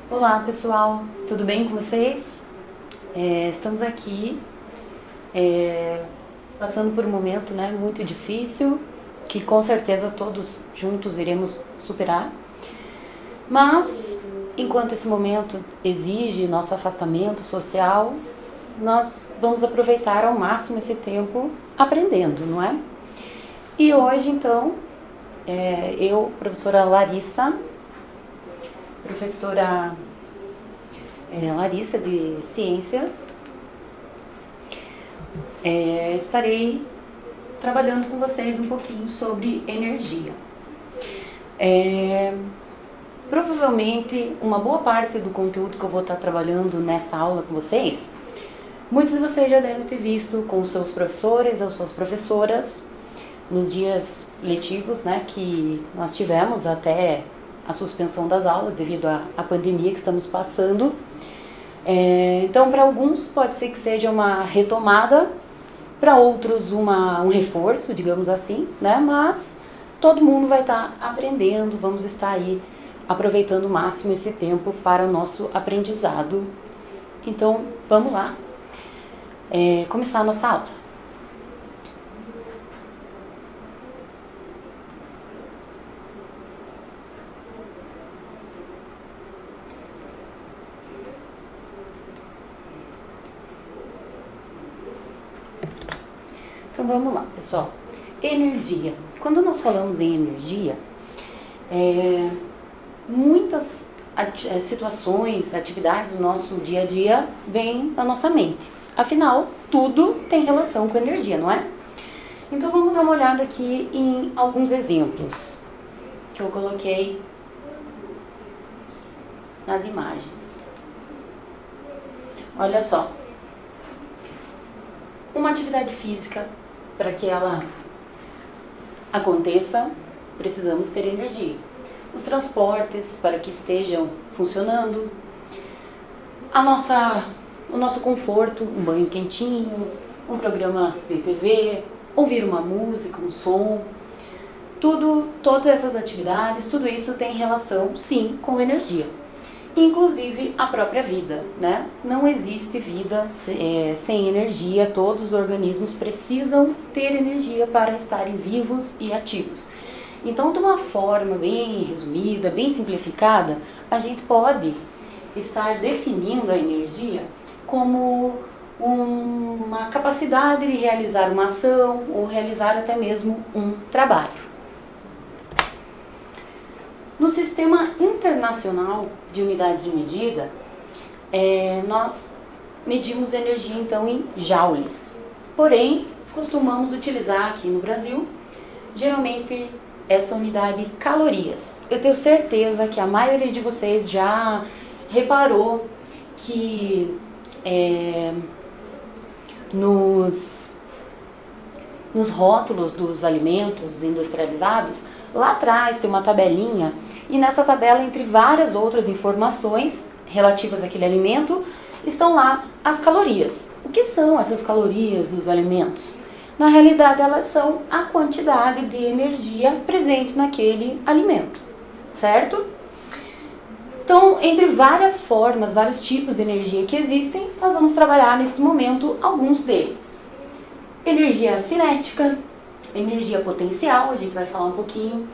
Olá pessoal, tudo bem com vocês? Estamos aqui passando por um momento muito difícil, que com certeza todos juntos iremos superar, mas enquanto esse momento exige nosso afastamento social, nós vamos aproveitar ao máximo esse tempo aprendendo, não é? E hoje então, eu, professora Larissa de Ciências, estarei trabalhando com vocês um pouquinho sobre energia. Provavelmente uma boa parte do conteúdo que eu vou estar trabalhando nessa aula com vocês, muitos de vocês já devem ter visto com os seus professores ou suas professoras nos dias letivos, que nós tivemos até a suspensão das aulas devido à pandemia que estamos passando. Então, para alguns pode ser que seja uma retomada, para outros um reforço, digamos assim, mas todo mundo vai estar aprendendo, vamos estar aí aproveitando o máximo esse tempo para o nosso aprendizado. Então, vamos lá começar a nossa aula. Então vamos lá, pessoal. Energia. Quando nós falamos em energia, muitas situações, atividades do nosso dia a dia vêm na nossa mente. Afinal, tudo tem relação com energia, não é? Então vamos dar uma olhada aqui em alguns exemplos que eu coloquei nas imagens. Olha só. Uma atividade física, para que ela aconteça, precisamos ter energia. Os transportes, para que estejam funcionando. O nosso conforto, um banho quentinho, um programa de TV, ouvir uma música, um som. Todas essas atividades, tudo isso tem relação, sim, com energia. Inclusive a própria vida, Não existe vida sem energia, todos os organismos precisam ter energia para estarem vivos e ativos. Então, de uma forma bem resumida, bem simplificada, a gente pode estar definindo a energia como uma capacidade de realizar uma ação ou realizar até mesmo um trabalho. No Sistema Internacional de Unidades de Medida, nós medimos energia então em joules. Porém, costumamos utilizar aqui no Brasil, geralmente, essa unidade calorias. Eu tenho certeza que a maioria de vocês já reparou que nos rótulos dos alimentos industrializados, lá atrás tem uma tabelinha, e nessa tabela, entre várias outras informações relativas àquele alimento, estão lá as calorias. O que são essas calorias dos alimentos? Na realidade, elas são a quantidade de energia presente naquele alimento, certo? Então, entre várias formas, vários tipos de energia que existem, nós vamos trabalhar nesse momento alguns deles. Energia cinética, energia potencial, a gente vai falar um pouquinho.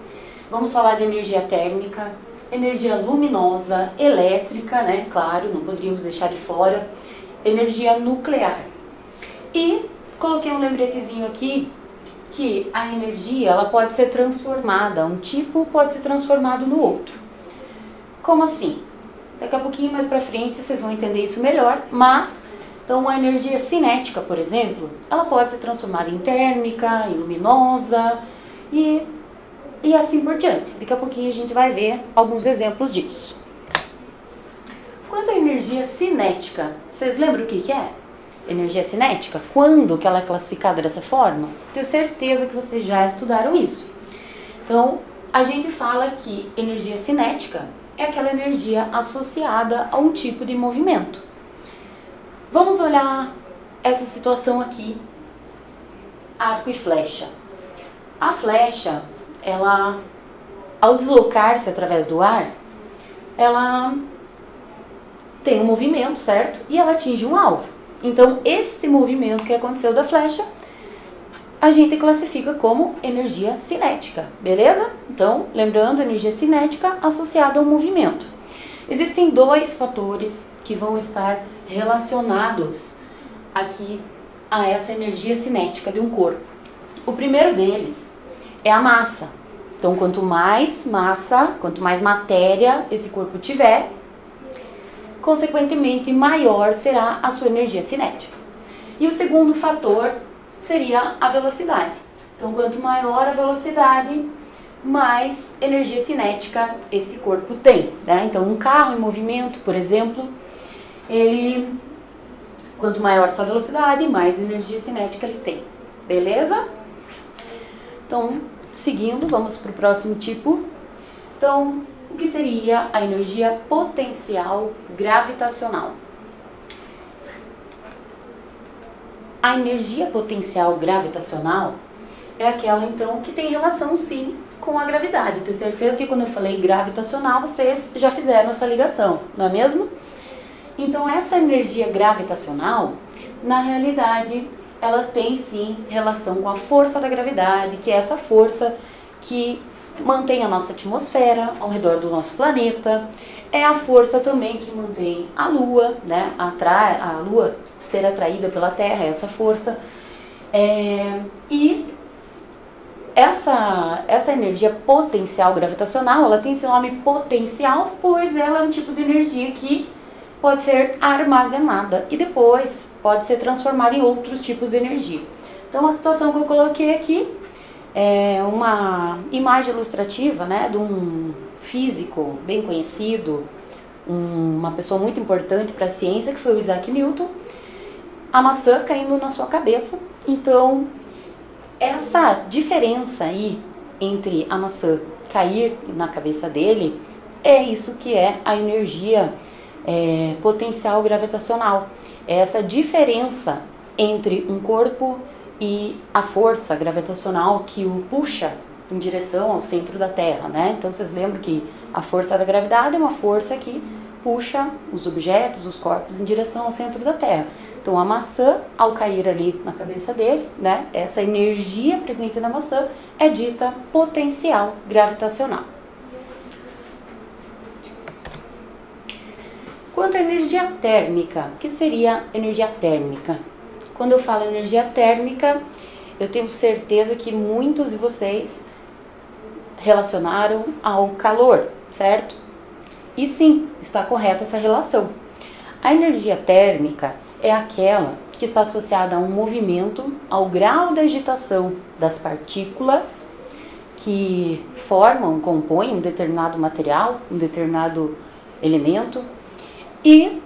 Vamos falar de energia térmica, energia luminosa, elétrica, Claro, não poderíamos deixar de fora. Energia nuclear. E coloquei um lembretezinho aqui que a energia ela pode ser transformada, um tipo pode ser transformado no outro. Como assim? Daqui a pouquinho mais pra frente vocês vão entender isso melhor, mas então a energia cinética, por exemplo, ela pode ser transformada em térmica, em luminosa e assim por diante. Daqui a pouquinho a gente vai ver alguns exemplos disso. Quanto à energia cinética, vocês lembram o que é? Energia cinética? Quando que ela é classificada dessa forma? Tenho certeza que vocês já estudaram isso. Então, a gente fala que energia cinética é aquela energia associada a um tipo de movimento. Vamos olhar essa situação aqui arco e flecha. A flecha, ela, ao deslocar-se através do ar, ela tem um movimento, certo? E ela atinge um alvo. Então, esse movimento que aconteceu da flecha, a gente classifica como energia cinética, beleza? Então, lembrando, energia cinética associada ao movimento. Existem dois fatores que vão estar relacionados aqui a essa energia cinética de um corpo. O primeiro deles é a massa. Então, quanto mais massa, quanto mais matéria esse corpo tiver, consequentemente maior será a sua energia cinética. E o segundo fator seria a velocidade. Então, quanto maior a velocidade, mais energia cinética esse corpo tem, né? Então, um carro em movimento, por exemplo, quanto maior a sua velocidade, mais energia cinética ele tem, beleza? Então, seguindo, vamos para o próximo tipo. Então, o que seria a energia potencial gravitacional? A energia potencial gravitacional é aquela, então, que tem relação, sim, com a gravidade. Eu tenho certeza que quando eu falei gravitacional, vocês já fizeram essa ligação, não é mesmo? Então, essa energia gravitacional, na realidade, ela tem, sim, relação com a força da gravidade, que é essa força que mantém a nossa atmosfera ao redor do nosso planeta. É a força também que mantém a Lua, né? A Lua ser atraída pela Terra, essa força. E essa energia potencial gravitacional, ela tem esse nome potencial, pois ela é um tipo de energia que pode ser armazenada e depois pode ser transformada em outros tipos de energia. Então, a situação que eu coloquei aqui é uma imagem ilustrativa, né, de um físico bem conhecido, uma pessoa muito importante para a ciência, que foi o Isaac Newton. A maçã caindo na sua cabeça. Então, essa diferença aí entre a maçã cair na cabeça dele, é isso que é a energia potencial gravitacional. É essa diferença entre um corpo e a força gravitacional que o puxa em direção ao centro da Terra, né? Então, vocês lembram que a força da gravidade é uma força que puxa os objetos, os corpos em direção ao centro da Terra. Então, a maçã, ao cair ali na cabeça dele, né? Essa energia presente na maçã é dita potencial gravitacional. Quanto à energia térmica, o que seria energia térmica? Quando eu falo energia térmica, eu tenho certeza que muitos de vocês relacionaram ao calor, certo? E sim, está correta essa relação. A energia térmica é aquela que está associada a um movimento, ao grau de agitação das partículas que compõem um determinado material, um determinado elemento. E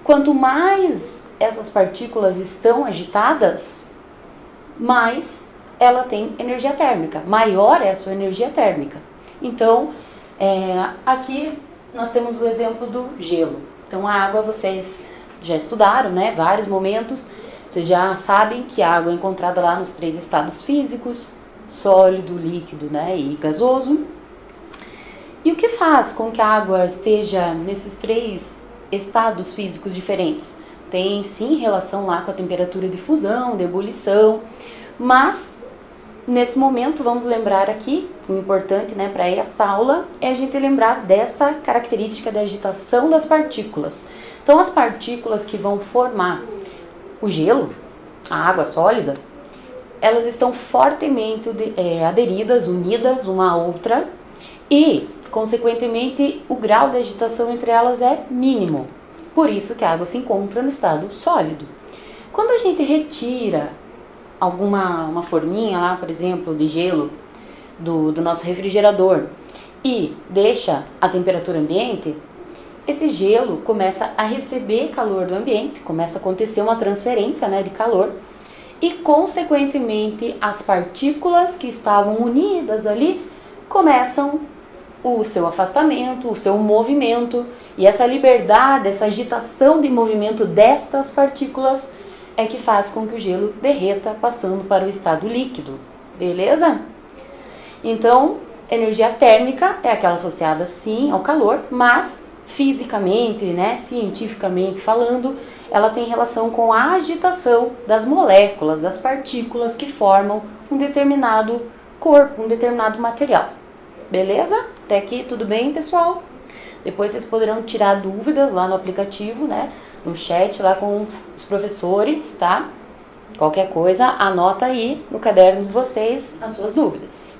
quanto mais essas partículas estão agitadas, mais ela tem energia térmica, maior é a sua energia térmica. Então, aqui nós temos o exemplo do gelo. Então, a água vocês já estudaram, né? Vários momentos, vocês já sabem que a água é encontrada lá nos 3 estados físicos, sólido, líquido, né? E gasoso. E o que faz com que a água esteja nesses 3 estados físicos diferentes? Tem sim relação lá com a temperatura de fusão, de ebulição, mas nesse momento vamos lembrar aqui, o importante, né, para essa aula é a gente lembrar dessa característica da agitação das partículas. Então, as partículas que vão formar o gelo, a água sólida, elas estão fortemente aderidas, unidas uma à outra e, consequentemente, o grau de agitação entre elas é mínimo. Por isso que a água se encontra no estado sólido. Quando a gente retira uma forminha lá, por exemplo, de gelo do nosso refrigerador e deixa a temperatura ambiente, esse gelo começa a receber calor do ambiente, começa a acontecer uma transferência, né, de calor e, consequentemente, as partículas que estavam unidas ali começam o seu afastamento, o seu movimento, e essa liberdade, essa agitação de movimento destas partículas é que faz com que o gelo derreta passando para o estado líquido, beleza? Então, energia térmica é aquela associada sim ao calor, mas fisicamente, né, cientificamente falando, ela tem relação com a agitação das moléculas, das partículas que formam um determinado corpo, um determinado material. Beleza? Até aqui tudo bem, pessoal? Depois vocês poderão tirar dúvidas lá no aplicativo, né? No chat lá com os professores, tá? Qualquer coisa, anota aí no caderno de vocês as suas dúvidas.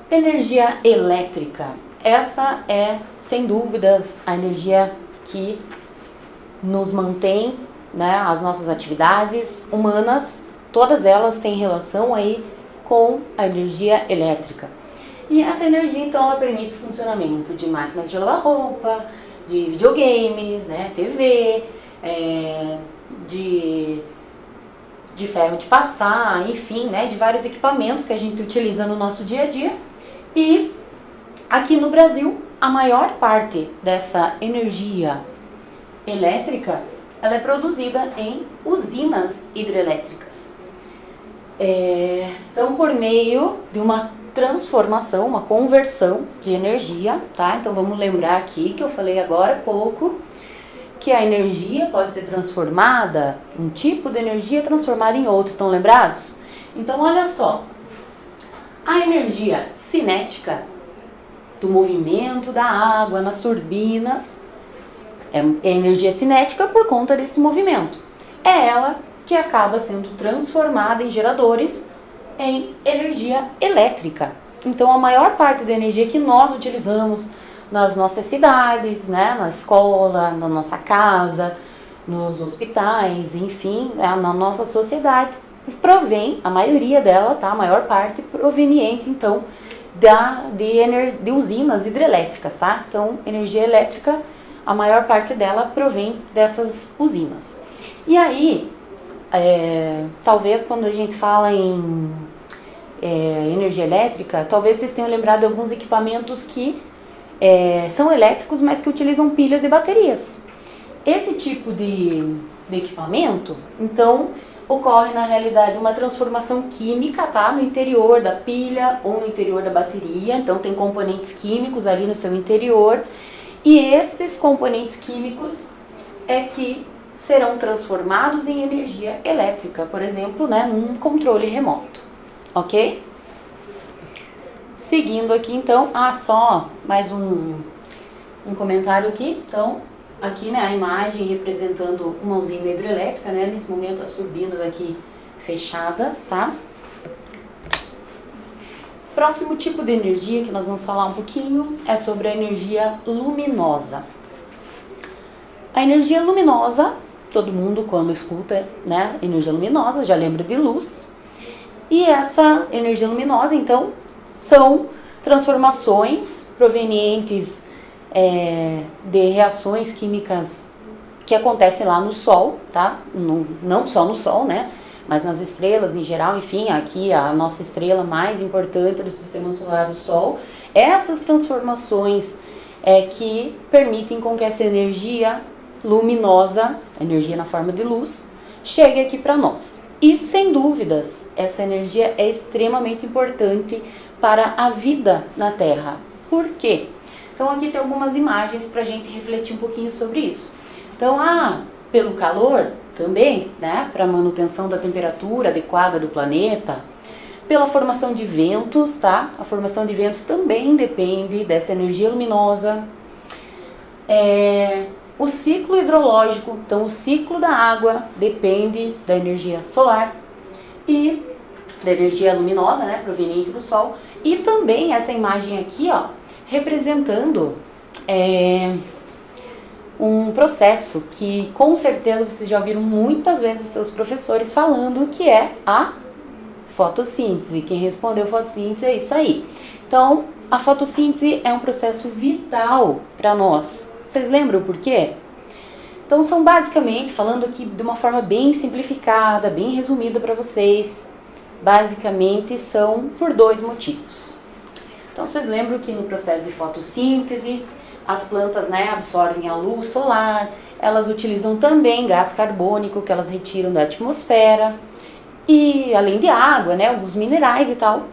Energia elétrica. Essa é, sem dúvidas, a energia que nos mantém, né, as nossas atividades humanas, todas elas têm relação aí com a energia elétrica. E essa energia, então, ela permite o funcionamento de máquinas de lavar roupa, de videogames, né, TV, de ferro de passar, enfim, né, de vários equipamentos que a gente utiliza no nosso dia a dia. E aqui no Brasil, a maior parte dessa energia elétrica, ela é produzida em usinas hidrelétricas. Então, por meio de uma transformação, uma conversão de energia, tá? Então, vamos lembrar aqui que eu falei agora há pouco que a energia pode ser transformada, um tipo de energia transformada em outro, estão lembrados? Então, olha só, a energia cinética do movimento da água nas turbinas é energia cinética por conta desse movimento. É ela que acaba sendo transformada em geradores em energia elétrica. Então, a maior parte da energia que nós utilizamos nas nossas cidades, né, na escola, na nossa casa, nos hospitais, enfim, na nossa sociedade, provém, a maioria dela, tá, a maior parte proveniente, então, de usinas hidrelétricas, tá? Então, energia elétrica, a maior parte dela provém dessas usinas. E aí, talvez quando a gente fala em energia elétrica, talvez vocês tenham lembrado de alguns equipamentos que são elétricos, mas que utilizam pilhas e baterias. Esse tipo de equipamento, então, ocorre na realidade uma transformação química, tá? No interior da pilha ou no interior da bateria, então tem componentes químicos ali no seu interior, e esses componentes químicos é que serão transformados em energia elétrica, por exemplo, né, num controle remoto, ok? Seguindo aqui, então, só mais um comentário aqui. Então, aqui, né, a imagem representando uma usina hidrelétrica, né, nesse momento as turbinas aqui fechadas, tá? Próximo tipo de energia que nós vamos falar um pouquinho é sobre a energia luminosa. A energia luminosa, todo mundo quando escuta, né, energia luminosa já lembra de luz. E essa energia luminosa, então, são transformações provenientes de reações químicas que acontecem lá no Sol, tá? Não só no Sol, né? Mas nas estrelas em geral, enfim, aqui a nossa estrela mais importante do Sistema Solar, o Sol. Essas transformações que permitem com que essa energia luminosa, energia na forma de luz, chegue aqui para nós. E, sem dúvidas, essa energia é extremamente importante para a vida na Terra. Por quê? Então, aqui tem algumas imagens para a gente refletir um pouquinho sobre isso. Então, pelo calor também, né, para a manutenção da temperatura adequada do planeta, pela formação de ventos, tá? A formação de ventos também depende dessa energia luminosa. O ciclo hidrológico, então o ciclo da água depende da energia solar e da energia luminosa, né, proveniente do Sol. E também essa imagem aqui, ó, representando um processo que com certeza vocês já ouviram muitas vezes os seus professores falando, que é a fotossíntese. Quem respondeu fotossíntese é isso aí. Então, a fotossíntese é um processo vital para nós. Vocês lembram por quê? Então, são basicamente, falando aqui de uma forma bem simplificada, bem resumida para vocês, basicamente são por dois motivos. Então, vocês lembram que no processo de fotossíntese, as plantas, né, absorvem a luz solar, elas utilizam também gás carbônico que elas retiram da atmosfera, e além de água, né, alguns minerais e tal.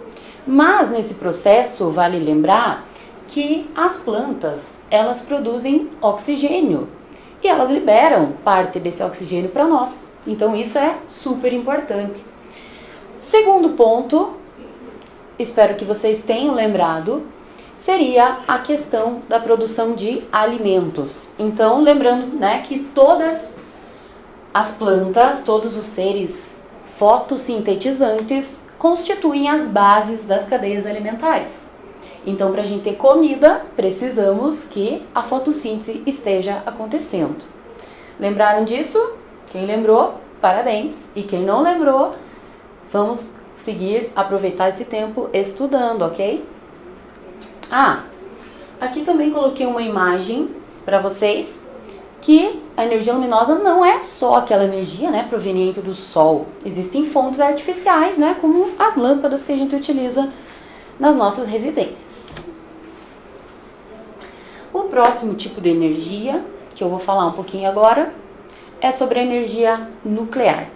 Mas nesse processo vale lembrar que as plantas, elas produzem oxigênio e elas liberam parte desse oxigênio para nós. Então isso é super importante. Segundo ponto, espero que vocês tenham lembrado, seria a questão da produção de alimentos. Então, lembrando, né, que todas as plantas, todos os seres fotossintetizantes constituem as bases das cadeias alimentares. Então, para a gente ter comida, precisamos que a fotossíntese esteja acontecendo. Lembraram disso? Quem lembrou, parabéns. E quem não lembrou, vamos seguir, aproveitar esse tempo estudando, ok? Aqui também coloquei uma imagem para vocês que a energia luminosa não é só aquela energia, né, proveniente do sol. Existem fontes artificiais, né, como as lâmpadas que a gente utiliza nas nossas residências. O próximo tipo de energia, que eu vou falar um pouquinho agora, é sobre a energia nuclear.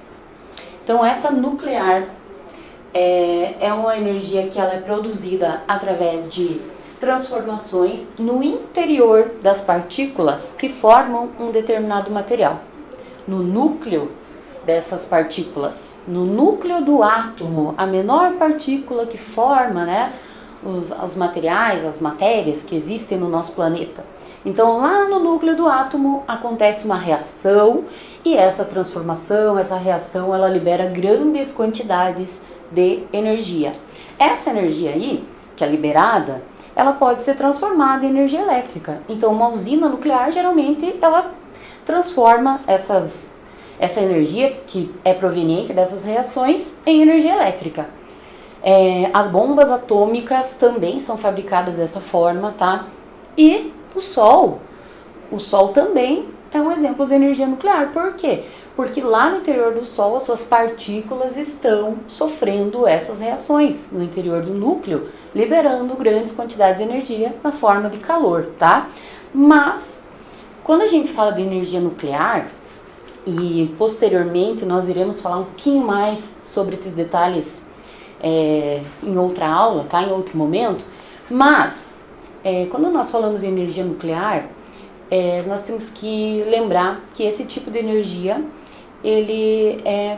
Então, essa nuclear é uma energia que ela é produzida através de transformações no interior das partículas que formam um determinado material. No núcleo dessas partículas, no núcleo do átomo, a menor partícula que forma, né, os materiais, as matérias que existem no nosso planeta. Então, lá no núcleo do átomo acontece uma reação e essa transformação, essa reação, ela libera grandes quantidades de energia. Essa energia aí, que é liberada, ela pode ser transformada em energia elétrica. Então, uma usina nuclear, geralmente, ela transforma essa energia que é proveniente dessas reações em energia elétrica. As bombas atômicas também são fabricadas dessa forma, tá? E o Sol também é um exemplo de energia nuclear. Por quê? Porque lá no interior do Sol, as suas partículas estão sofrendo essas reações no interior do núcleo, liberando grandes quantidades de energia na forma de calor, tá? Mas, quando a gente fala de energia nuclear, e posteriormente nós iremos falar um pouquinho mais sobre esses detalhes em outra aula, tá? Em outro momento, mas, quando nós falamos de energia nuclear, nós temos que lembrar que esse tipo de energia ele é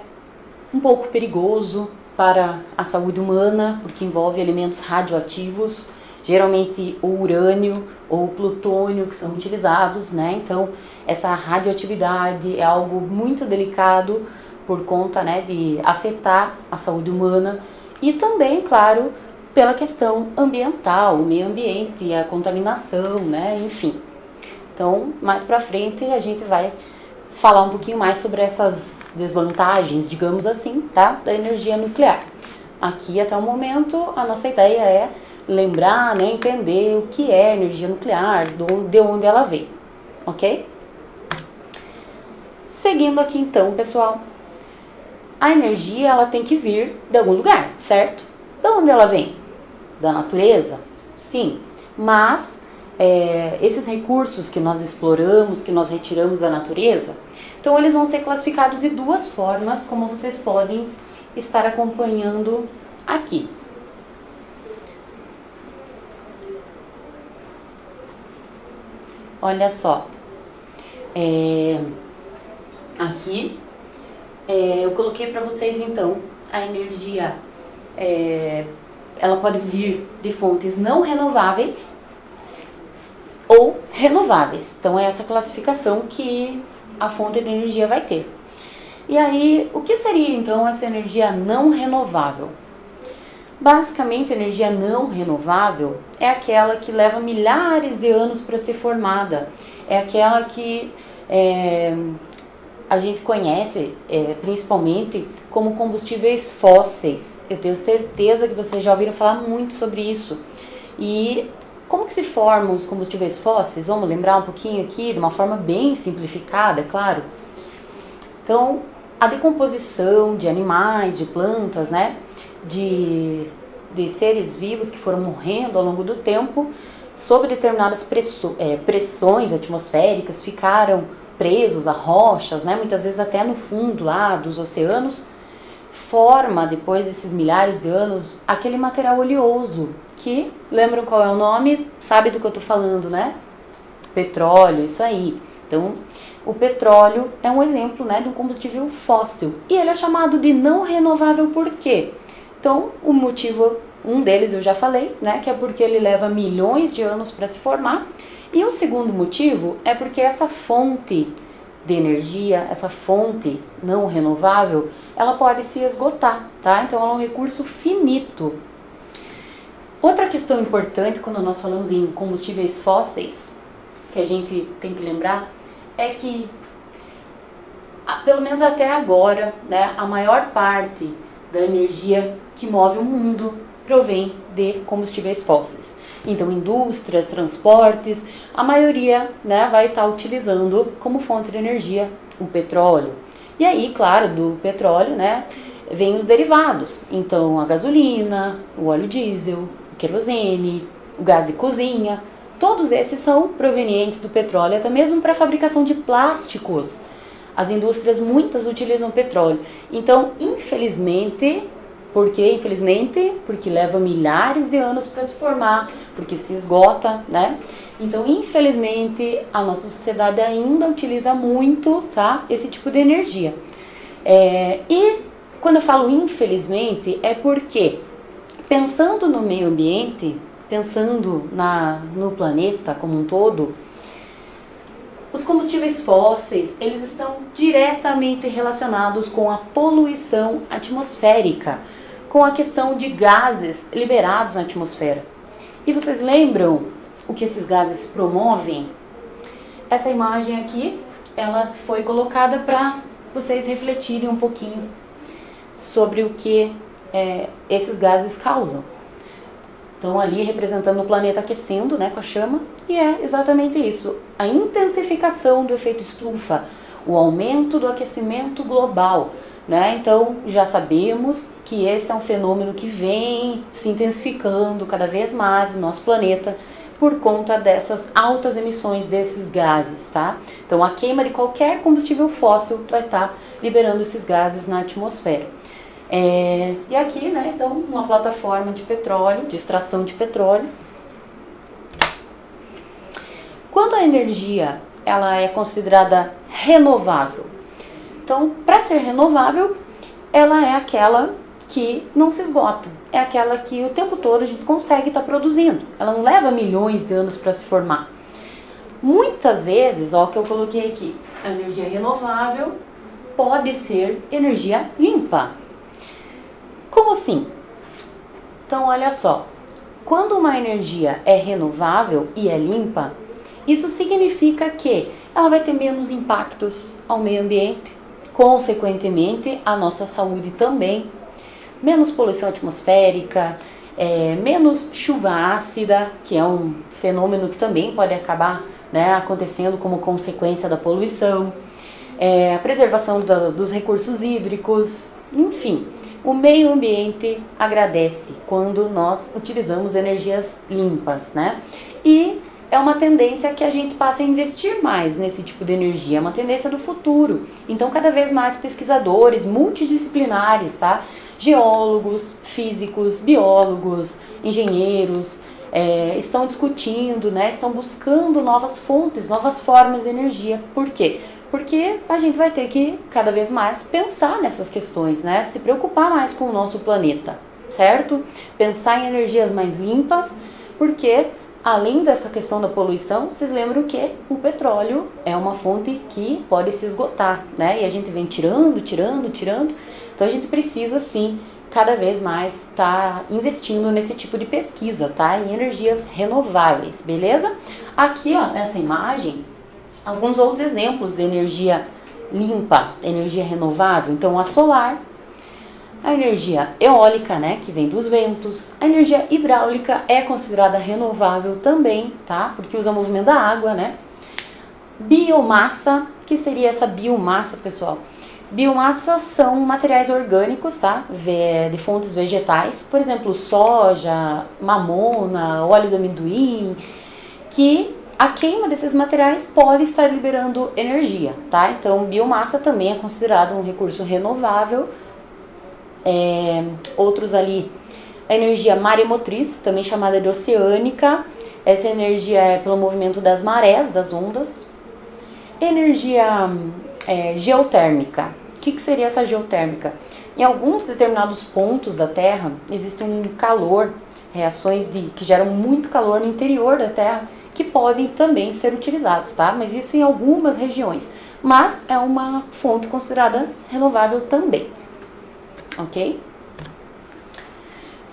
um pouco perigoso para a saúde humana, porque envolve elementos radioativos, geralmente o urânio ou o plutônio que são utilizados, né? Então, essa radioatividade é algo muito delicado por conta, né, de afetar a saúde humana e também, claro, pela questão ambiental, o meio ambiente, a contaminação, né? Enfim. Então, mais pra frente a gente vai falar um pouquinho mais sobre essas desvantagens, digamos assim, tá? Da energia nuclear. Aqui, até o momento, a nossa ideia é lembrar, né, entender o que é energia nuclear, de onde ela vem, ok? Seguindo aqui então, pessoal, a energia ela tem que vir de algum lugar, certo? De onde ela vem? Da natureza? Sim, mas esses recursos que nós exploramos, que nós retiramos da natureza, então eles vão ser classificados de duas formas, como vocês podem estar acompanhando aqui. Olha só, aqui eu coloquei para vocês então a energia, ela pode vir de fontes não renováveis ou renováveis. Então é essa classificação que a fonte de energia vai ter. E aí, o que seria então essa energia não renovável? Basicamente, a energia não renovável é aquela que leva milhares de anos para ser formada. É aquela que a gente conhece principalmente como combustíveis fósseis. Eu tenho certeza que vocês já ouviram falar muito sobre isso. E como que se formam os combustíveis fósseis? Vamos lembrar um pouquinho aqui, de uma forma bem simplificada, é claro. Então, a decomposição de animais, de plantas, né, de seres vivos que foram morrendo ao longo do tempo, sob determinadas pressões atmosféricas, ficaram presos a rochas, né, muitas vezes até no fundo lá dos oceanos, forma, depois desses milhares de anos, aquele material oleoso, que, lembram qual é o nome? Sabe do que eu tô falando, né? Petróleo, isso aí. Então, o petróleo é um exemplo, né, de um combustível fóssil. E ele é chamado de não renovável por quê? Então, o motivo, um deles eu já falei, né, que é porque ele leva milhões de anos para se formar. E o segundo motivo é porque essa fonte de energia, essa fonte não renovável, ela pode se esgotar, tá? Então, ela é um recurso finito. Outra questão importante quando nós falamos em combustíveis fósseis, que a gente tem que lembrar, é que, pelo menos até agora, né, a maior parte da energia que move o mundo provém de combustíveis fósseis. Então, indústrias, transportes, a maioria, né, vai estar utilizando como fonte de energia o petróleo. E aí, claro, do petróleo, né, vem os derivados. Então, a gasolina, o óleo diesel, o querosene, o gás de cozinha, todos esses são provenientes do petróleo, até mesmo para a fabricação de plásticos. As indústrias, muitas utilizam petróleo. Então, infelizmente, porque leva milhares de anos para se formar, porque se esgota, né? Então, infelizmente, a nossa sociedade ainda utiliza muito, tá, esse tipo de energia. E quando eu falo infelizmente, é porque, pensando no meio ambiente, pensando no planeta como um todo, os combustíveis fósseis, eles estão diretamente relacionados com a poluição atmosférica, com a questão de gases liberados na atmosfera. E vocês lembram o que esses gases promovem? Essa imagem aqui, ela foi colocada para vocês refletirem um pouquinho sobre o que esses gases causam. Então, ali representando o planeta aquecendo, né, com a chama, e é exatamente isso, a intensificação do efeito estufa, o aumento do aquecimento global, né? Então, já sabemos que esse é um fenômeno que vem se intensificando cada vez mais no nosso planeta por conta dessas altas emissões desses gases, tá? Então, a queima de qualquer combustível fóssil vai estar liberando esses gases na atmosfera. E aqui, né, então, uma plataforma de petróleo, de extração de petróleo. Quando a energia ela é considerada renovável, então, para ser renovável, ela é aquela que não se esgota, é aquela que o tempo todo a gente consegue estar produzindo, ela não leva milhões de anos para se formar. Muitas vezes, ó, que eu coloquei aqui, a energia renovável pode ser energia limpa. Como assim? Então, olha só, quando uma energia é renovável e é limpa, isso significa que ela vai ter menos impactos ao meio ambiente, consequentemente, a nossa saúde também, menos poluição atmosférica, menos chuva ácida, que é um fenômeno que também pode acabar, né, acontecendo como consequência da poluição, a preservação dos recursos hídricos, enfim. O meio ambiente agradece quando nós utilizamos energias limpas, né? E é uma tendência que a gente passe a investir mais nesse tipo de energia, é uma tendência do futuro. Então, cada vez mais pesquisadores multidisciplinares, tá? Geólogos, físicos, biólogos, engenheiros, estão discutindo, né? Estão buscando novas fontes, novas formas de energia. Por quê? Porque a gente vai ter que cada vez mais pensar nessas questões, né? Se preocupar mais com o nosso planeta, certo? Pensar em energias mais limpas, porque além dessa questão da poluição, vocês lembram que o petróleo é uma fonte que pode se esgotar, né? E a gente vem tirando. Então a gente precisa sim cada vez mais estar investindo nesse tipo de pesquisa, tá? Em energias renováveis, beleza? Aqui, ó, nessa imagem, alguns outros exemplos de energia limpa, energia renovável. Então, a solar, a energia eólica, né, que vem dos ventos, a energia hidráulica é considerada renovável também, tá? Porque usa o movimento da água, né? Biomassa, que seria essa biomassa, pessoal? Biomassa são materiais orgânicos, tá? De fontes vegetais, por exemplo, soja, mamona, óleo de amendoim, que a queima desses materiais pode estar liberando energia, tá? Então, biomassa também é considerado um recurso renovável. Outros ali, a energia maremotriz, também chamada de oceânica. Essa energia é pelo movimento das marés, das ondas. Energia geotérmica. O que seria essa geotérmica? Em alguns determinados pontos da Terra, existe um calor, reações que geram muito calor no interior da Terra, que podem também ser utilizados, tá? Mas isso em algumas regiões. Mas é uma fonte considerada renovável também, ok?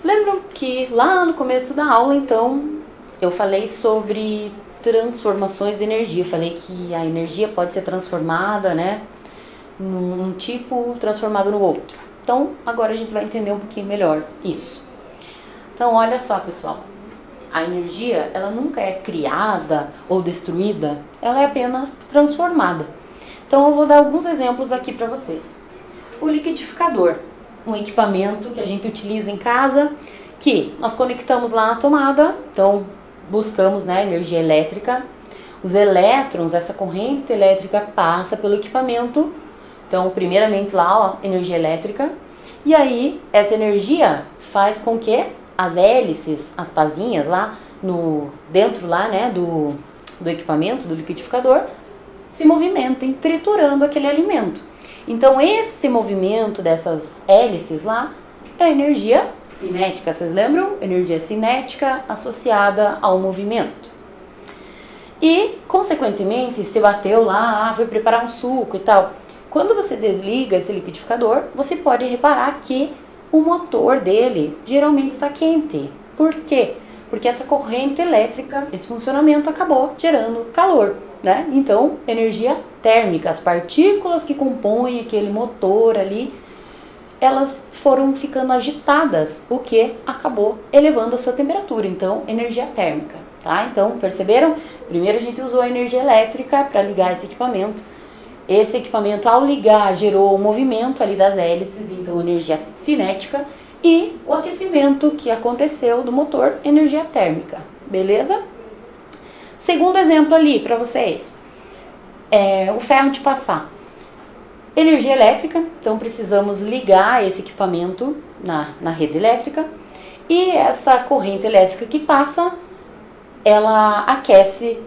Lembram que lá no começo da aula, então, eu falei sobre transformações de energia. Eu falei que a energia pode ser transformada, né, num tipo transformado no outro. Então, agora a gente vai entender um pouquinho melhor isso. Então, olha só, pessoal. A energia, ela nunca é criada ou destruída, ela é apenas transformada. Então, eu vou dar alguns exemplos aqui para vocês. O liquidificador, um equipamento que a gente utiliza em casa, que nós conectamos lá na tomada, então buscamos, né, energia elétrica. Os elétrons, essa corrente elétrica passa pelo equipamento. Então, primeiramente lá, ó, energia elétrica. E aí, essa energia faz com que as hélices, as pazinhas lá, dentro lá, né, do equipamento, do liquidificador, se movimentem, triturando aquele alimento. Então, esse movimento dessas hélices lá é energia cinética. Vocês lembram? Energia cinética associada ao movimento. E, consequentemente, se bateu lá, foi preparar um suco e tal. Quando você desliga esse liquidificador, você pode reparar que o motor dele geralmente está quente. Por quê? Porque essa corrente elétrica, esse funcionamento acabou gerando calor, né? Então, energia térmica, as partículas que compõem aquele motor ali, elas foram ficando agitadas, o que acabou elevando a sua temperatura. Então, energia térmica, tá? Então, perceberam? Primeiro a gente usou a energia elétrica para ligar esse equipamento. Esse equipamento, ao ligar, gerou o movimento ali das hélices, então energia cinética, e o aquecimento que aconteceu do motor, energia térmica, beleza? Segundo exemplo ali para vocês, o ferro de passar. Energia elétrica, então precisamos ligar esse equipamento na rede elétrica, e essa corrente elétrica que passa, ela aquece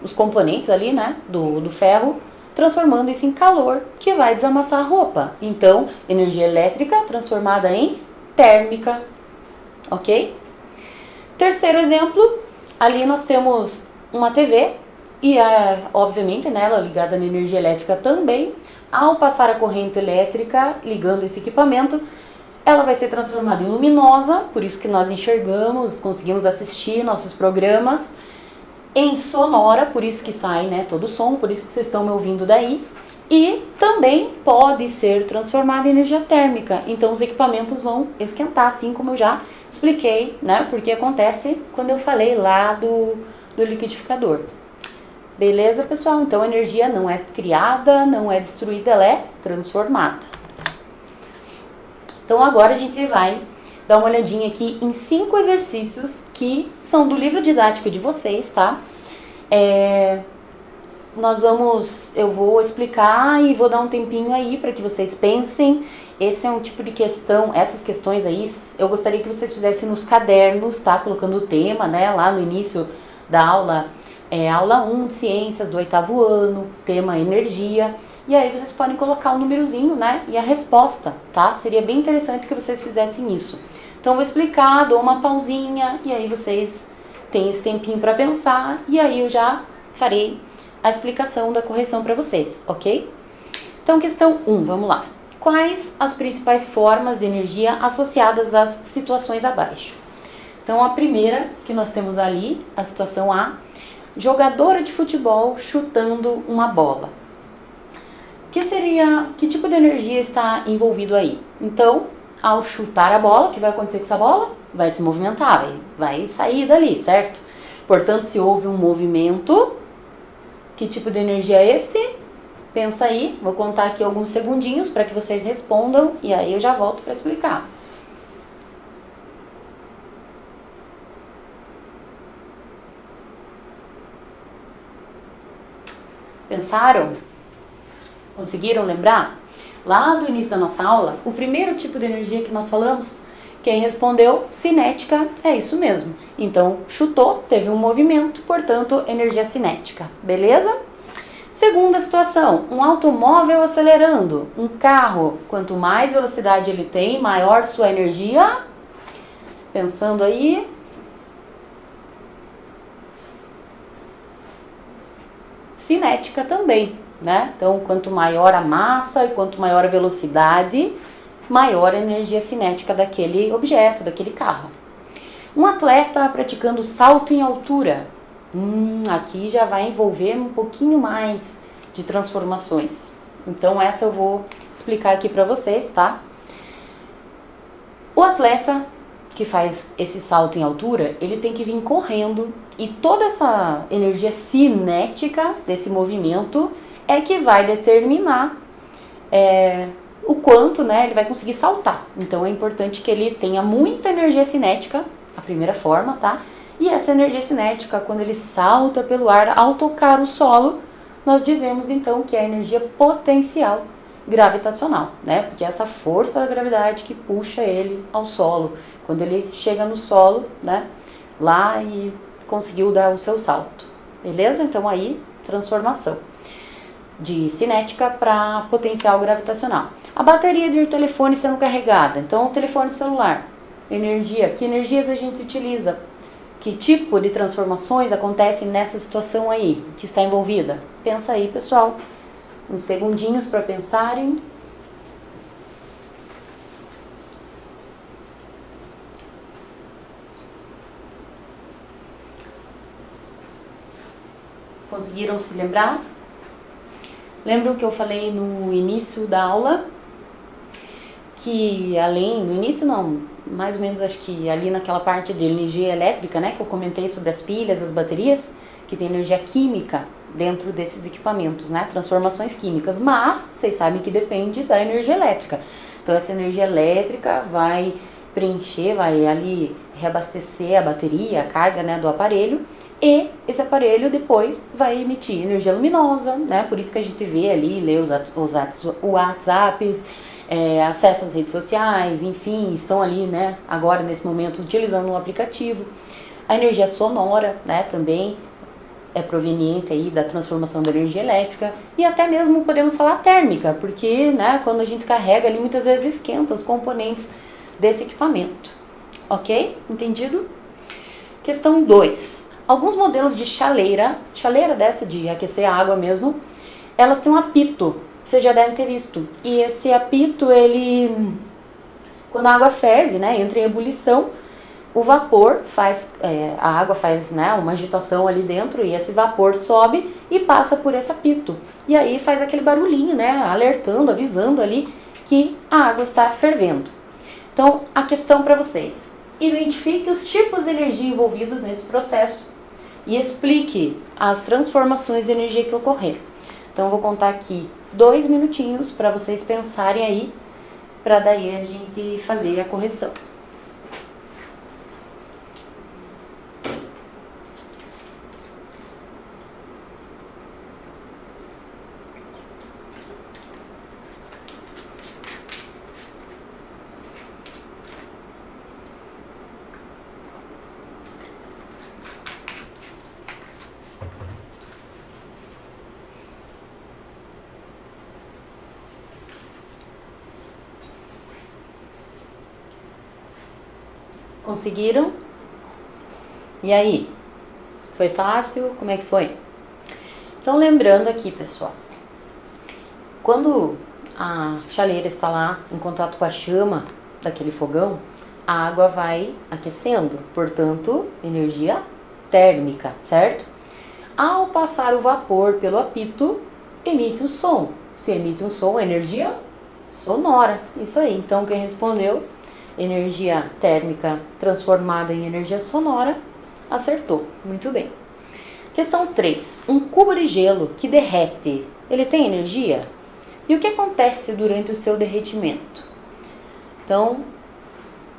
os componentes ali, né, do ferro, transformando isso em calor, que vai desamassar a roupa. Então, energia elétrica transformada em térmica, ok? Terceiro exemplo, ali nós temos uma TV, e obviamente, né, ela ligada na energia elétrica também. Ao passar a corrente elétrica, ligando esse equipamento, ela vai ser transformada em luminosa, por isso que nós enxergamos, conseguimos assistir nossos programas, em sonora, por isso que sai, né, todo o som, por isso que vocês estão me ouvindo daí. E também pode ser transformada em energia térmica. Então os equipamentos vão esquentar, assim como eu já expliquei, né, porque acontece quando eu falei lá do liquidificador. Beleza, pessoal? Então a energia não é criada, não é destruída, ela é transformada. Então agora a gente vai dar uma olhadinha aqui em 5 exercícios que são do livro didático de vocês, tá? Eu vou explicar e vou dar um tempinho aí para que vocês pensem. Esse é um tipo de questão, essas questões aí, eu gostaria que vocês fizessem nos cadernos, tá? Colocando o tema, né? Lá no início da aula, aula 1 de ciências do 8º ano, tema energia. E aí vocês podem colocar um númerozinho, né? E a resposta, tá? Seria bem interessante que vocês fizessem isso. Então, eu vou explicar, dou uma pausinha, e aí vocês têm esse tempinho para pensar, e aí eu já farei a explicação da correção para vocês, ok? Então, questão 1, vamos lá. Quais as principais formas de energia associadas às situações abaixo? Então, a primeira que nós temos ali, a situação A, jogadora de futebol chutando uma bola. Que tipo de energia está envolvido aí? Então, ao chutar a bola, o que vai acontecer com essa bola? Vai se movimentar, vai sair dali, certo? Portanto, se houve um movimento, que tipo de energia é este? Pensa aí, vou contar aqui alguns segundinhos para que vocês respondam e aí eu já volto para explicar. Pensaram? Conseguiram lembrar? Lá do início da nossa aula, o primeiro tipo de energia que nós falamos, quem respondeu cinética, é isso mesmo. Então, chutou, teve um movimento, portanto, energia cinética. Beleza? Segunda situação, um automóvel acelerando. Um carro, quanto mais velocidade ele tem, maior sua energia. Pensando aí. Cinética também, né? Então, quanto maior a massa e quanto maior a velocidade, maior a energia cinética daquele objeto, daquele carro. Um atleta praticando salto em altura. Aqui já vai envolver um pouquinho mais de transformações. Então, essa eu vou explicar aqui para vocês, tá? O atleta que faz esse salto em altura, ele tem que vir correndo e toda essa energia cinética desse movimento é que vai determinar o quanto, né, ele vai conseguir saltar. Então é importante que ele tenha muita energia cinética, a primeira forma, tá? E essa energia cinética, quando ele salta pelo ar ao tocar o solo, nós dizemos então que é a energia potencial gravitacional, né? Porque é essa força da gravidade que puxa ele ao solo. Quando ele chega no solo, né, lá e conseguiu dar o seu salto. Beleza? Então aí, transformação de cinética para potencial gravitacional. A bateria de um telefone sendo carregada. Então, o telefone celular, energia. Que energias a gente utiliza? Que tipo de transformações acontecem nessa situação aí que está envolvida? Pensa aí, pessoal. Uns segundinhos para pensarem. Conseguiram se lembrar? Lembram que eu falei no início da aula? Que no início não, mais ou menos acho que ali naquela parte de energia elétrica, né? Que eu comentei sobre as pilhas, as baterias, que tem energia química dentro desses equipamentos, né? Transformações químicas, mas vocês sabem que depende da energia elétrica. Então essa energia elétrica vai preencher, vai ali reabastecer a bateria, a carga, né, do aparelho, e esse aparelho depois vai emitir energia luminosa, né? Por isso que a gente vê ali, lê os WhatsApps, acessa as redes sociais, enfim, estão ali, né, agora nesse momento utilizando um aplicativo. A energia sonora, né, também é proveniente aí da transformação da energia elétrica, e até mesmo podemos falar térmica, porque, né, quando a gente carrega ali muitas vezes esquenta os componentes desse equipamento. Ok? Entendido? Questão 2. Alguns modelos de chaleira dessa de aquecer a água mesmo, elas têm um apito, vocês já devem ter visto. E esse apito, ele, quando a água ferve, né, entra em ebulição, o vapor faz, a água faz, né, uma agitação ali dentro e esse vapor sobe e passa por esse apito. E aí faz aquele barulhinho, né, alertando, avisando ali que a água está fervendo. Então, a questão para vocês: identifique os tipos de energia envolvidos nesse processo e explique as transformações de energia que ocorreram. Então, eu vou contar aqui 2 minutinhos para vocês pensarem aí, para daí a gente fazer a correção. Conseguiram? E aí? Foi fácil? Como é que foi? Então, lembrando aqui, pessoal, quando a chaleira está lá em contato com a chama daquele fogão, a água vai aquecendo, portanto, energia térmica, certo? Ao passar o vapor pelo apito, emite um som. Se emite um som, energia sonora. Isso aí. Então, quem respondeu energia térmica transformada em energia sonora, acertou. Muito bem. Questão 3. Um cubo de gelo que derrete, ele tem energia? E o que acontece durante o seu derretimento? Então,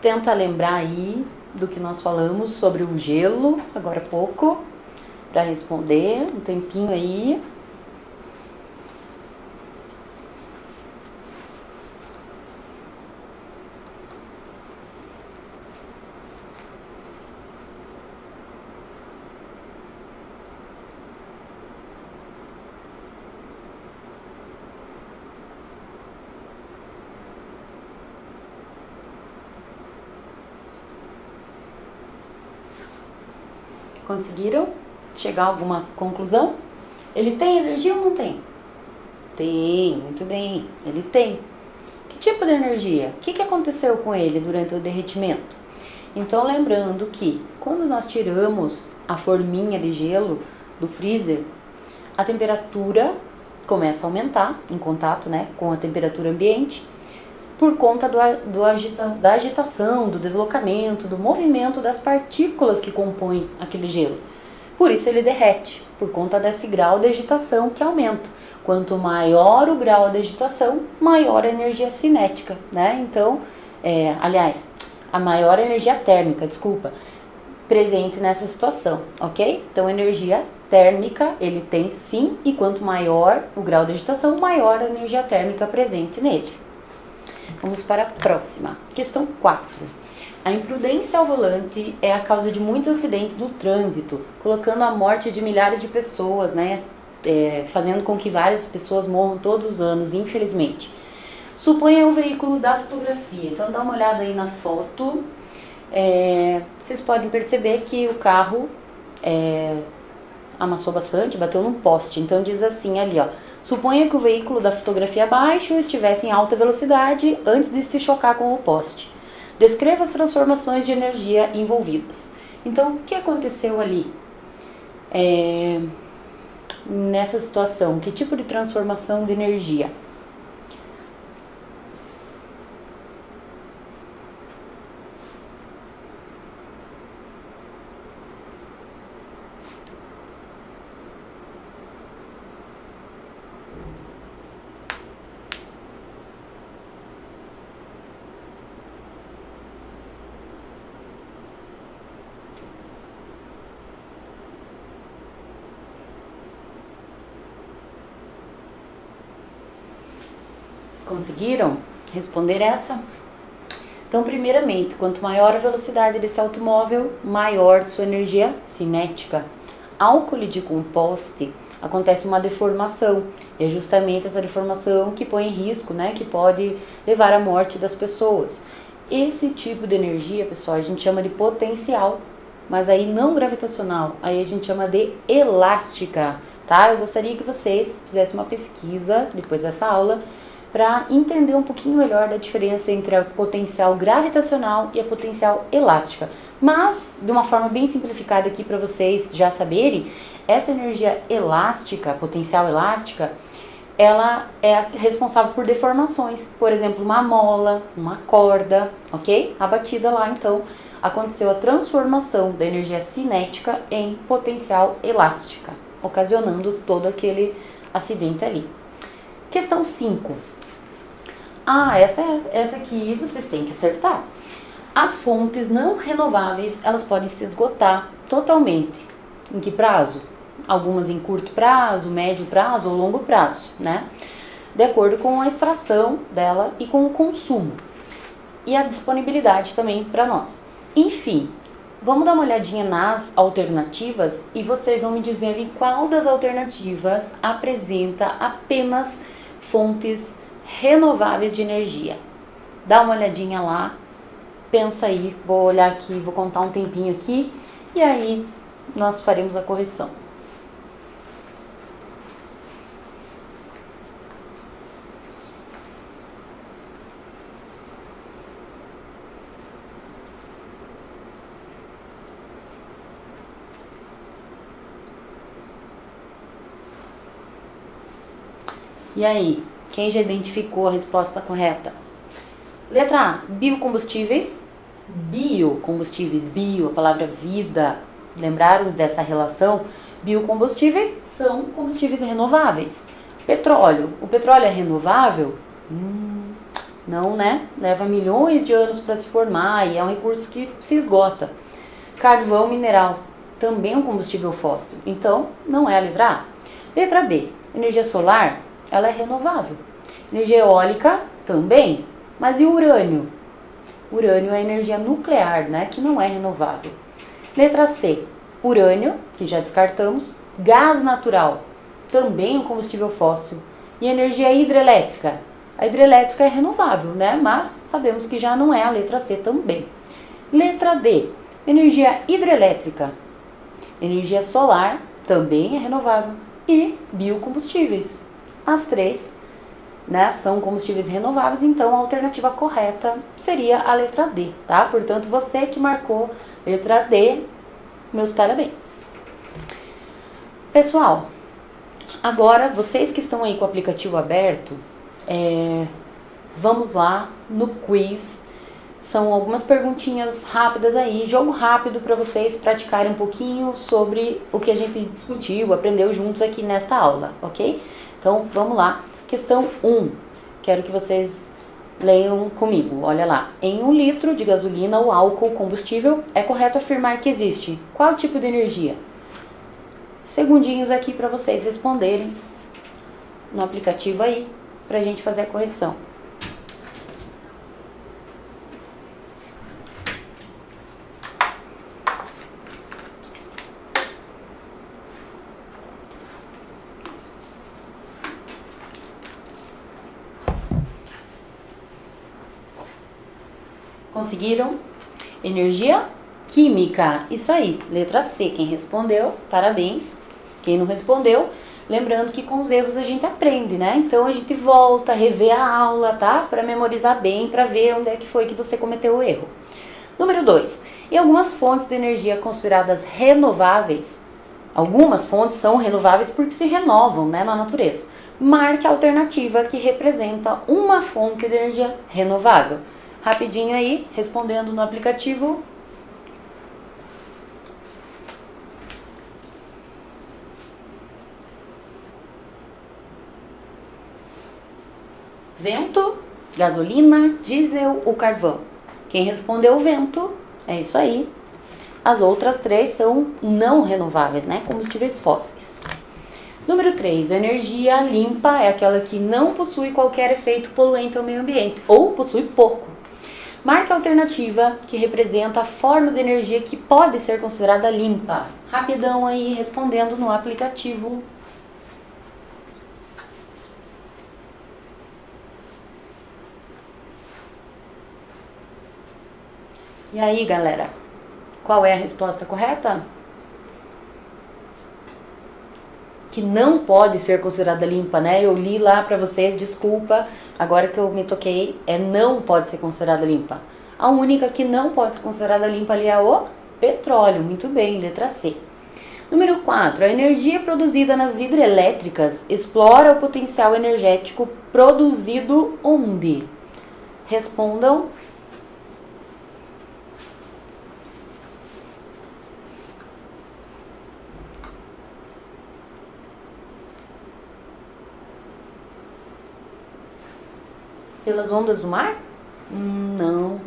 tenta lembrar aí do que nós falamos sobre o gelo agora há pouco, para responder, um tempinho aí. Conseguiram chegar a alguma conclusão? Ele tem energia ou não tem? Tem, muito bem, ele tem. Que tipo de energia? O que aconteceu com ele durante o derretimento? Então, lembrando que quando nós tiramos a forminha de gelo do freezer, a temperatura começa a aumentar em contato, né, com a temperatura ambiente, por conta da agitação, do deslocamento, do movimento das partículas que compõem aquele gelo. Por isso ele derrete, por conta desse grau de agitação que aumenta. Quanto maior o grau de agitação, maior a energia cinética, né? Então, aliás, a maior energia térmica, desculpa, presente nessa situação, ok? Então, energia térmica ele tem sim, e quanto maior o grau de agitação, maior a energia térmica presente nele. Vamos para a próxima. Questão 4. A imprudência ao volante é a causa de muitos acidentes no trânsito, colocando a morte de milhares de pessoas, né? Fazendo com que várias pessoas morram todos os anos, infelizmente. Suponha o veículo da fotografia. Então, dá uma olhada aí na foto. Vocês podem perceber que o carro amassou bastante, bateu num poste. Então, diz assim ali, ó. Suponha que o veículo da fotografia abaixo estivesse em alta velocidade antes de se chocar com o poste. Descreva as transformações de energia envolvidas. Então, o que aconteceu ali? Nessa situação, que tipo de transformação de energia? Conseguiram responder essa? Então, primeiramente, quanto maior a velocidade desse automóvel, maior sua energia cinética. Ao colidir com um poste, acontece uma deformação. E é justamente essa deformação que põe em risco, né? Que pode levar à morte das pessoas. Esse tipo de energia, pessoal, a gente chama de potencial, mas aí não gravitacional. Aí a gente chama de elástica, tá? Eu gostaria que vocês fizessem uma pesquisa depois dessa aula, para entender um pouquinho melhor da diferença entre a potencial gravitacional e a potencial elástica. Mas, de uma forma bem simplificada aqui para vocês já saberem, essa energia elástica, potencial elástica, ela é responsável por deformações. Por exemplo, uma mola, uma corda, ok? Abatida lá, então, aconteceu a transformação da energia cinética em potencial elástica, ocasionando todo aquele acidente ali. Questão 5. Essa aqui vocês têm que acertar. As fontes não renováveis, elas podem se esgotar totalmente. Em que prazo? Algumas em curto prazo, médio prazo ou longo prazo, né? De acordo com a extração dela e com o consumo. E a disponibilidade também para nós. Enfim, vamos dar uma olhadinha nas alternativas e vocês vão me dizer ali qual das alternativas apresenta apenas fontes renováveis de energia. Dá uma olhadinha lá, pensa aí, vou olhar aqui, vou contar um tempinho aqui e aí nós faremos a correção. E aí, quem já identificou a resposta correta? Letra A, biocombustíveis. Biocombustíveis, a palavra vida. Lembraram dessa relação? Biocombustíveis são combustíveis renováveis. Petróleo. O petróleo é renovável? Não, né? Leva milhões de anos para se formar e é um recurso que se esgota. Carvão mineral. Também é um combustível fóssil. Então, não é a letra A. Letra B, energia solar. Ela é renovável. Energia eólica também. Mas e o urânio? Urânio é energia nuclear, né? Que não é renovável. Letra C. Urânio, que já descartamos. Gás natural. Também um combustível fóssil. E energia hidrelétrica. A hidrelétrica é renovável, né? Mas sabemos que já não é a letra C também. Letra D. Energia hidrelétrica. Energia solar também é renovável. E biocombustíveis. As três, né, são combustíveis renováveis, então a alternativa correta seria a letra D, tá? Portanto, você que marcou letra D, meus parabéns. Pessoal, agora vocês que estão aí com o aplicativo aberto, vamos lá no quiz. São algumas perguntinhas rápidas aí, jogo rápido para vocês praticarem um pouquinho sobre o que a gente discutiu, aprendeu juntos aqui nesta aula, ok? Então, vamos lá. Questão 1. Quero que vocês leiam comigo. Olha lá. Em 1 litro de gasolina ou álcool combustível, é correto afirmar que existe qual tipo de energia? Segundinhos aqui para vocês responderem no aplicativo aí, para a gente fazer a correção. Conseguiram? Energia química. Isso aí, letra C. Quem respondeu, parabéns. Quem não respondeu, lembrando que com os erros a gente aprende, né? Então a gente volta, revê a aula, tá? Para memorizar bem, para ver onde é que foi que você cometeu o erro. Número 2. Em algumas fontes de energia consideradas renováveis, algumas fontes são renováveis porque se renovam, né, na natureza. Marque a alternativa que representa uma fonte de energia renovável. Rapidinho aí, respondendo no aplicativo. Vento, gasolina, diesel ou carvão? Quem respondeu vento, é isso aí. As outras três são não renováveis, né? Combustíveis fósseis. Número 3, energia limpa é aquela que não possui qualquer efeito poluente ao meio ambiente, ou possui pouco. Marque a alternativa que representa a forma de energia que pode ser considerada limpa. Rapidão aí, respondendo no aplicativo. E aí, galera, qual é a resposta correta? Que não pode ser considerada limpa, né? Eu li lá pra vocês, desculpa, agora que eu me toquei, não pode ser considerada limpa. A única que não pode ser considerada limpa ali é o petróleo. Muito bem, letra C. Número 4. A energia produzida nas hidrelétricas explora o potencial energético produzido onde? Respondam. Pelas ondas do mar? Não.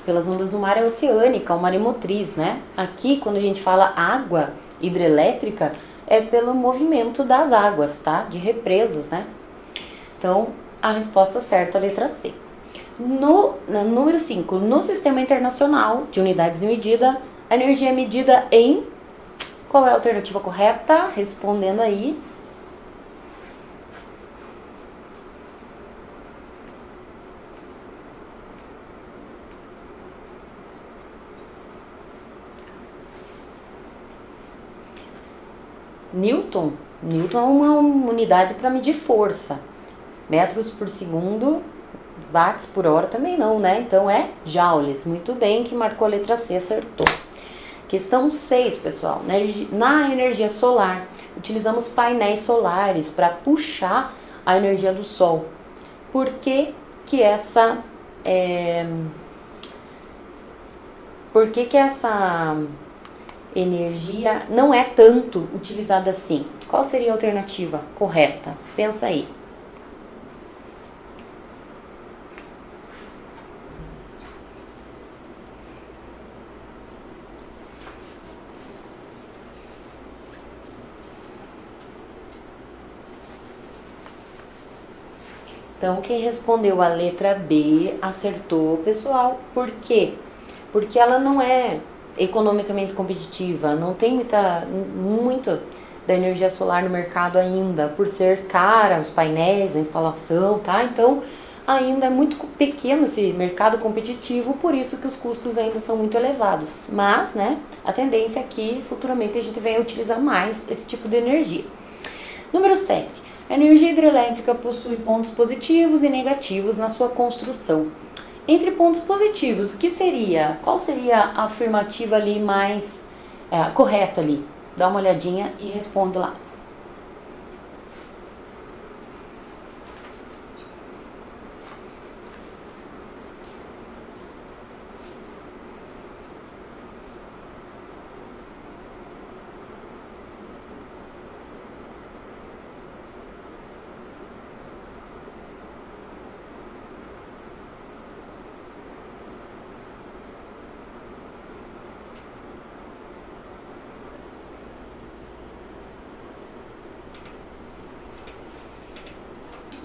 Pelas ondas do mar é oceânica, o maremotriz, né? Aqui, quando a gente fala água hidrelétrica, é pelo movimento das águas, tá? De represas, né? Então, a resposta certa é a letra C. Número 5. No Sistema Internacional de Unidades de Medida, a energia é medida em... Qual é a alternativa correta? Respondendo aí. Newton. Newton é uma unidade para medir força. Metros por segundo, watts por hora também não, né? Então é joules. Muito bem, que marcou a letra C, acertou. Questão 6, pessoal. Na energia solar, utilizamos painéis solares para puxar a energia do sol. Por que que essa energia não é tanto utilizada assim? Qual seria a alternativa correta? Pensa aí. Então, quem respondeu a letra B acertou, pessoal. Por quê? Porque ela não é economicamente competitiva, não tem muito da energia solar no mercado ainda, por ser cara, os painéis, a instalação, tá? Então, ainda é muito pequeno esse mercado competitivo, por isso que os custos ainda são muito elevados. Mas, né, a tendência é que futuramente a gente venha utilizar mais esse tipo de energia. Número 7. A energia hidrelétrica possui pontos positivos e negativos na sua construção. Entre pontos positivos, qual seria a afirmativa ali mais correta ali? Dá uma olhadinha e responde lá.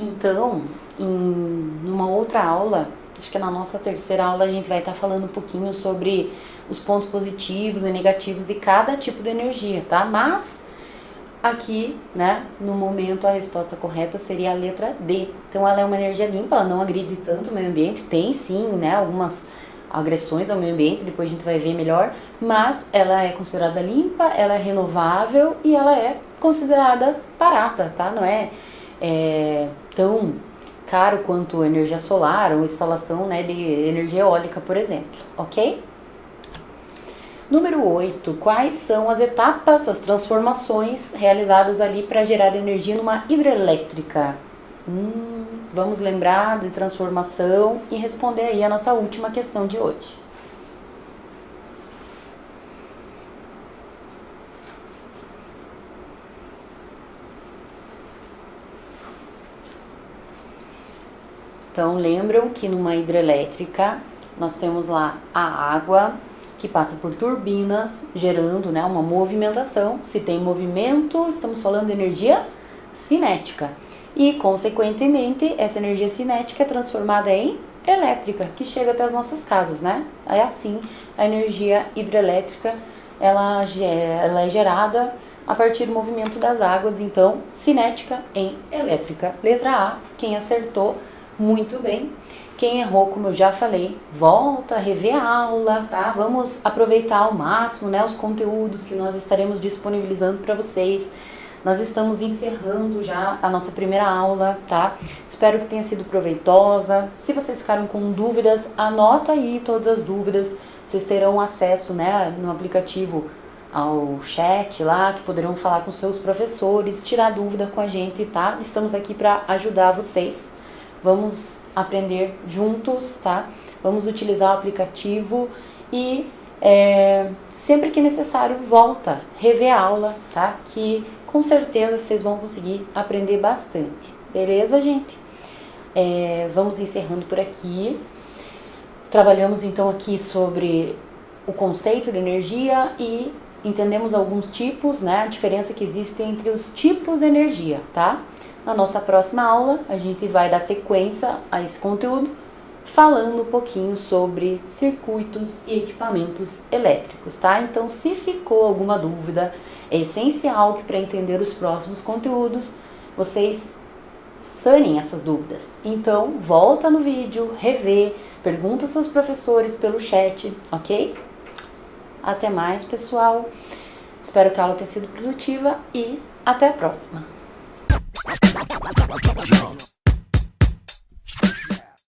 Então, numa outra aula, acho que na nossa terceira aula, a gente vai estar falando um pouquinho sobre os pontos positivos e negativos de cada tipo de energia, tá? Mas aqui, né, no momento a resposta correta seria a letra D. Então ela é uma energia limpa, ela não agride tanto o meio ambiente, tem sim, né, algumas agressões ao meio ambiente, depois a gente vai ver melhor, mas ela é considerada limpa, ela é renovável e ela é considerada barata, tá? Não é tão caro quanto energia solar ou instalação, né, de energia eólica, por exemplo, ok? Número 8. Quais são as etapas, as transformações realizadas ali para gerar energia numa hidrelétrica? Vamos lembrar de transformação e responder aí a nossa última questão de hoje. Então, lembram que numa hidrelétrica nós temos lá a água que passa por turbinas, gerando, né, uma movimentação. Se tem movimento, estamos falando de energia cinética. E, consequentemente, essa energia cinética é transformada em elétrica, que chega até as nossas casas, né? É assim, a energia hidrelétrica, ela é gerada a partir do movimento das águas, então, cinética em elétrica. Letra A, quem acertou, muito bem. Quem errou, como eu já falei, volta a rever a aula, tá? Vamos aproveitar ao máximo, né, os conteúdos que nós estaremos disponibilizando para vocês. Nós estamos encerrando já a nossa primeira aula, tá? Espero que tenha sido proveitosa. Se vocês ficaram com dúvidas, anota aí todas as dúvidas. Vocês terão acesso, né, no aplicativo ao chat lá, que poderão falar com seus professores, tirar dúvida com a gente, tá? Estamos aqui para ajudar vocês. Vamos aprender juntos, tá? Vamos utilizar o aplicativo e sempre que necessário volta, rever a aula, tá? Que com certeza vocês vão conseguir aprender bastante. Beleza, gente? Vamos encerrando por aqui. Trabalhamos então aqui sobre o conceito de energia e entendemos alguns tipos, né? A diferença que existe entre os tipos de energia, tá? Na nossa próxima aula, a gente vai dar sequência a esse conteúdo, falando um pouquinho sobre circuitos e equipamentos elétricos, tá? Então, se ficou alguma dúvida, é essencial que para entender os próximos conteúdos, vocês sanem essas dúvidas. Então, volta no vídeo, revê, pergunta aos seus professores pelo chat, ok? Até mais, pessoal. Espero que a aula tenha sido produtiva e até a próxima.